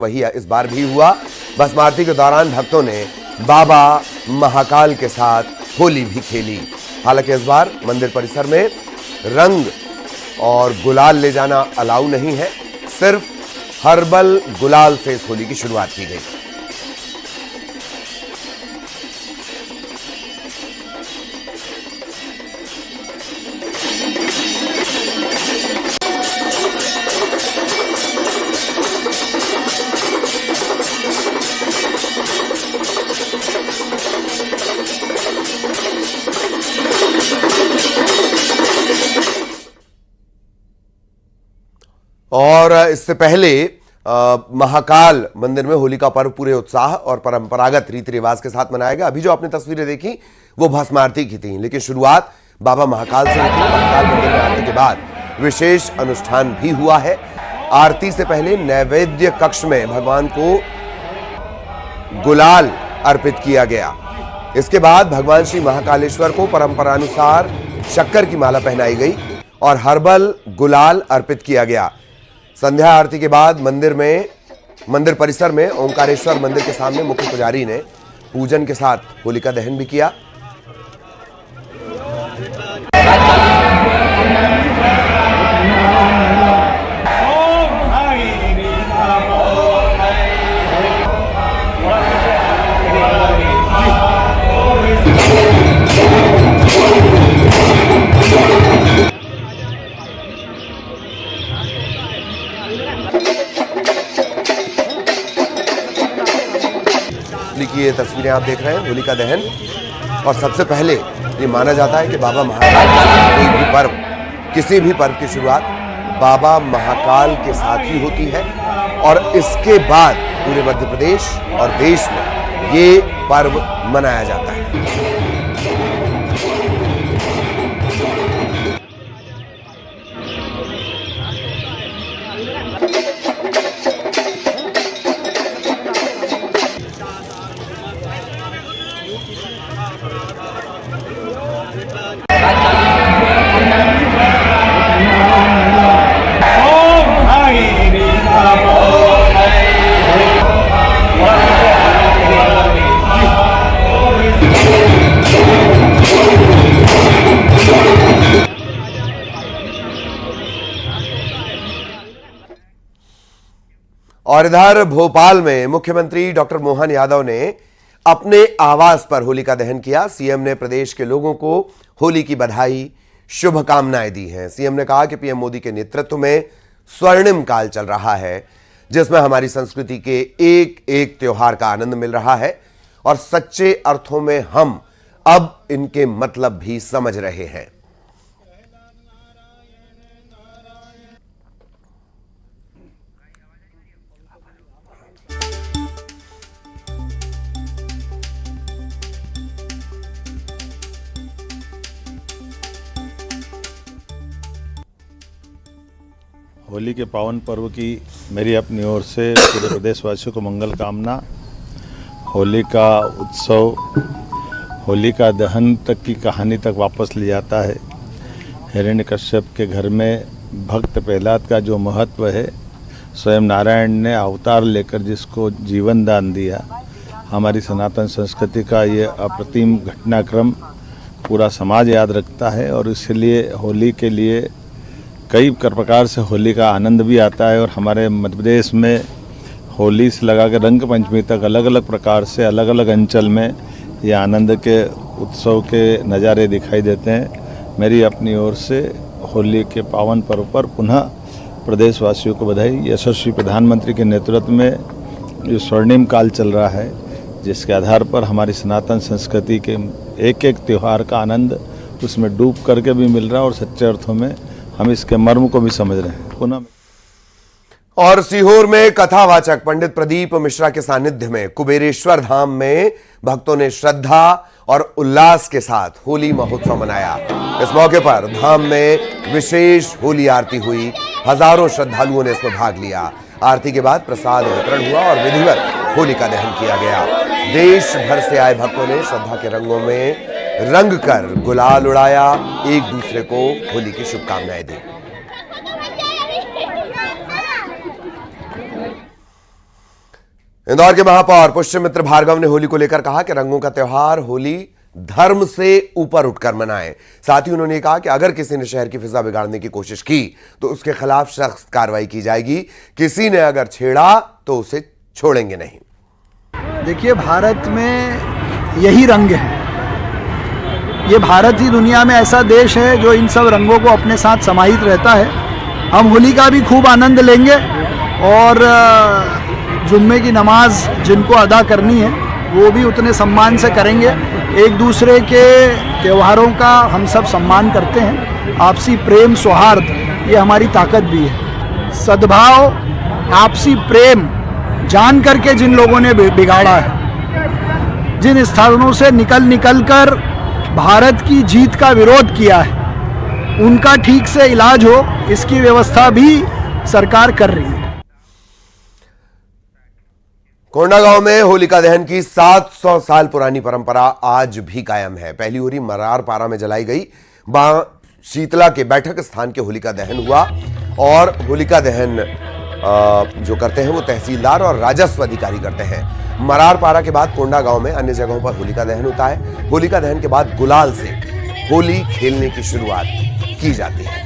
वही इस बार भी हुआ। भस्म आरती के दौरान भक्तों ने बाबा महाकाल के साथ होली भी खेली। हालांकि इस बार मंदिर परिसर में रंग और गुलाल ले जाना अलाउ नहीं है, सिर्फ हर्बल गुलाल से इस होली की शुरुआत की गई। और इससे पहले महाकाल मंदिर में होली का पर्व पूरे उत्साह और परंपरागत रीति रिवाज के साथ मनाया गया। अभी जो आपने तस्वीरें देखी वो भस्म आरती की थी, लेकिन शुरुआत बाबा महाकाल से हुई। महाकाल मंदिर में आरती के बाद विशेष अनुष्ठान भी हुआ है। आरती से पहले नैवेद्य कक्ष में भगवान को गुलाल अर्पित किया गया। इसके बाद भगवान श्री महाकालेश्वर को परंपरानुसार शक्कर की माला पहनाई गई और हर्बल गुलाल अर्पित किया गया। संध्या आरती के बाद मंदिर परिसर में ओंकारेश्वर मंदिर के सामने मुख्य पुजारी ने पूजन के साथ होलिका दहन भी किया। की ये तस्वीरें आप देख रहे हैं होलिका दहन, और सबसे पहले ये माना जाता है कि बाबा महाकाल कोई भी पर्व, किसी भी पर्व की शुरुआत बाबा महाकाल के साथ ही होती है और इसके बाद पूरे मध्य प्रदेश और देश में ये पर्व मनाया जाता है। और इधर भोपाल में मुख्यमंत्री डॉक्टर मोहन यादव ने अपने आवास पर होलिका दहन किया। सीएम ने प्रदेश के लोगों को होली की बधाई, शुभकामनाएं दी हैं। सीएम ने कहा कि पीएम मोदी के नेतृत्व में स्वर्णिम काल चल रहा है, जिसमें हमारी संस्कृति के एक एक त्योहार का आनंद मिल रहा है और सच्चे अर्थों में हम अब इनके मतलब भी समझ रहे हैं। होली के पावन पर्व की मेरी अपनी ओर से पूरे प्रदेशवासियों को मंगल कामना। होली का उत्सव होली का दहन तक की कहानी तक वापस ले जाता है। हिरण्यकश्यप के घर में भक्त प्रहलाद का जो महत्व है, स्वयं नारायण ने अवतार लेकर जिसको जीवन दान दिया, हमारी सनातन संस्कृति का ये अप्रतिम घटनाक्रम पूरा समाज याद रखता है। और इसलिए होली के लिए कई प्रकार से होली का आनंद भी आता है। और हमारे मध्य प्रदेश में होली से लगा के रंग पंचमी तक अलग अलग प्रकार से अलग अलग अंचल में ये आनंद के उत्सव के नज़ारे दिखाई देते हैं। मेरी अपनी ओर से होली के पावन पर्व पर पुनः प्रदेशवासियों को बधाई। यशस्वी प्रधानमंत्री के नेतृत्व में जो स्वर्णिम काल चल रहा है, जिसके आधार पर हमारी सनातन संस्कृति के एक एक त्यौहार का आनंद उसमें डूब करके भी मिल रहा है और सच्चे अर्थों में हम इसके मर्म को भी समझ रहे हैं। पुनः और सीहोर में कथावाचक पंडित प्रदीप मिश्रा के सानिध्य में कुबेरेश्वर धाम में भक्तों ने श्रद्धा और उल्लास के साथ होली महोत्सव मनाया। इस मौके पर धाम में विशेष होली आरती हुई। हजारों श्रद्धालुओं ने इसमें भाग लिया। आरती के बाद प्रसाद वितरण हुआ और विधिवत होलिका दहन किया गया। देश भर से आए भक्तों ने श्रद्धा के रंगों में रंग कर गुलाल उड़ाया, एक दूसरे को होली की शुभकामनाएं दी। इंदौर के महापौर पुष्यमित्र भार्गव ने होली को लेकर कहा कि रंगों का त्योहार होली धर्म से ऊपर उठकर मनाएं। साथ ही उन्होंने कहा कि अगर किसी ने शहर की फिजा बिगाड़ने की कोशिश की तो उसके खिलाफ सख्त कार्रवाई की जाएगी। किसी ने अगर छेड़ा तो उसे छोड़ेंगे नहीं। देखिए, भारत में यही रंग है। ये भारत ही दुनिया में ऐसा देश है जो इन सब रंगों को अपने साथ समाहित रहता है। हम होली का भी खूब आनंद लेंगे और जुम्मे की नमाज जिनको अदा करनी है वो भी उतने सम्मान से करेंगे। एक दूसरे के त्योहारों का हम सब सम्मान करते हैं। आपसी प्रेम सौहार्द ये हमारी ताकत भी है। सद्भाव, आपसी प्रेम जान करके जिन लोगों ने बिगाड़ा है, जिन स्थानों से निकल कर भारत की जीत का विरोध किया है, उनका ठीक से इलाज हो इसकी व्यवस्था भी सरकार कर रही है। कोंडागांव में होलिका दहन की 700 साल पुरानी परंपरा आज भी कायम है। पहली होली मरारपारा में जलाई गई। वहां शीतला के बैठक स्थान के होलिका दहन हुआ और होलिका दहन जो करते हैं वो तहसीलदार और राजस्व अधिकारी करते हैं। मरारपारा के बाद कोंडागांव में अन्य जगहों पर होलिका दहन होता है। होलिका दहन के बाद गुलाल से होली खेलने की शुरुआत की जाती है।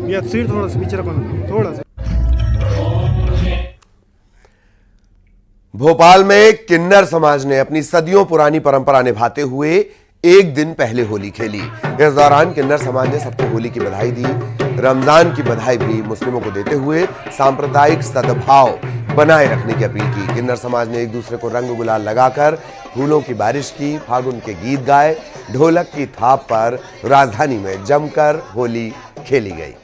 या सिर थोड़ा सा पीछे रखो, थोड़ा सा। भोपाल में किन्नर समाज ने अपनी सदियों पुरानी परंपरा निभाते हुए एक दिन पहले होली खेली। इस दौरान किन्नर समाज ने सबको होली की बधाई दी। रमजान की बधाई भी मुस्लिमों को देते हुए सांप्रदायिक सद्भाव बनाए रखने की अपील की। किन्नर समाज ने एक दूसरे को रंग गुलाल लगाकर फूलों की बारिश की, फागुन के गीत गाए। ढोलक की थाप पर राजधानी में जमकर होली खेली गई।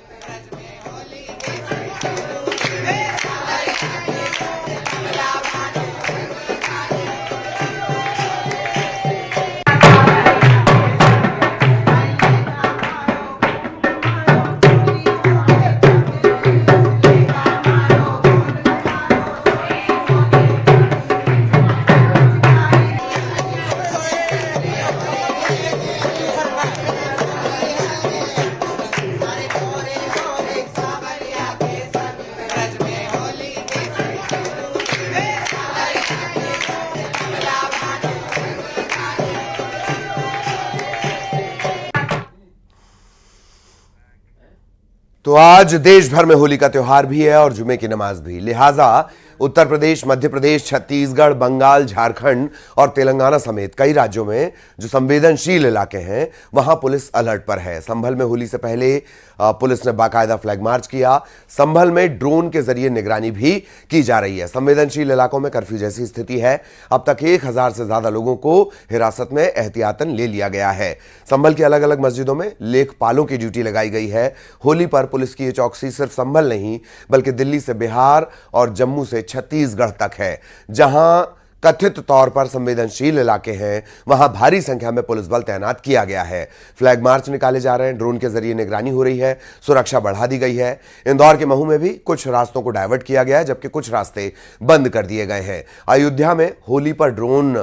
तो आज देश भर में होली का त्योहार भी है और जुमे की नमाज भी। लिहाजा उत्तर प्रदेश, मध्य प्रदेश, छत्तीसगढ़, बंगाल, झारखंड और तेलंगाना समेत कई राज्यों में जो संवेदनशील इलाके हैं वहां पुलिस अलर्ट पर है। संभल में होली से पहले पुलिस ने बाकायदा फ्लैग मार्च किया। संभल में ड्रोन के जरिए निगरानी भी की जा रही है। संवेदनशील इलाकों में कर्फ्यू जैसी स्थिति है। अब तक 1000 से ज्यादा लोगों को हिरासत में एहतियातन ले लिया गया है। संभल की अलग अलग मस्जिदों में लेखपालों की ड्यूटी लगाई गई है। होली पर पुलिस की ये चौकसी सिर्फ संभल नहीं बल्कि दिल्ली से बिहार और जम्मू से छत्तीसगढ़ तक है। जहां कथित तौर पर संवेदनशील इलाके हैं वहां भारी संख्या में पुलिस बल तैनात किया गया है। फ्लैग मार्च निकाले जा रहे हैं, ड्रोन के जरिए निगरानी हो रही है, सुरक्षा बढ़ा दी गई है। इंदौर के महू में भी कुछ रास्तों को डायवर्ट किया गया है जबकि कुछ रास्ते बंद कर दिए गए हैं। अयोध्या में होली पर ड्रोन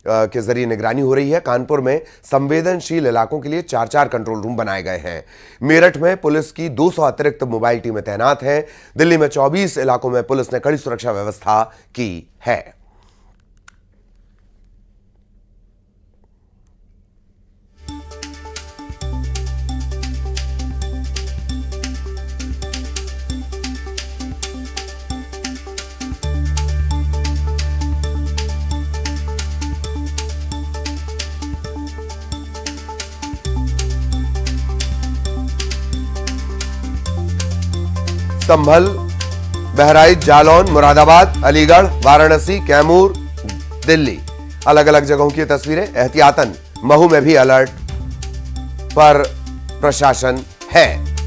के जरिए निगरानी हो रही है। कानपुर में संवेदनशील इलाकों के लिए 4-4 कंट्रोल रूम बनाए गए हैं। मेरठ में पुलिस की 200 अतिरिक्त मोबाइल टीमें तैनात हैं। दिल्ली में 24 इलाकों में पुलिस ने कड़ी सुरक्षा व्यवस्था की है। संभल, बहराइच, जालौन, मुरादाबाद, अलीगढ़, वाराणसी, कैमूर, दिल्ली, अलग अलग जगहों की तस्वीरें। एहतियातन महू में भी अलर्ट पर प्रशासन है।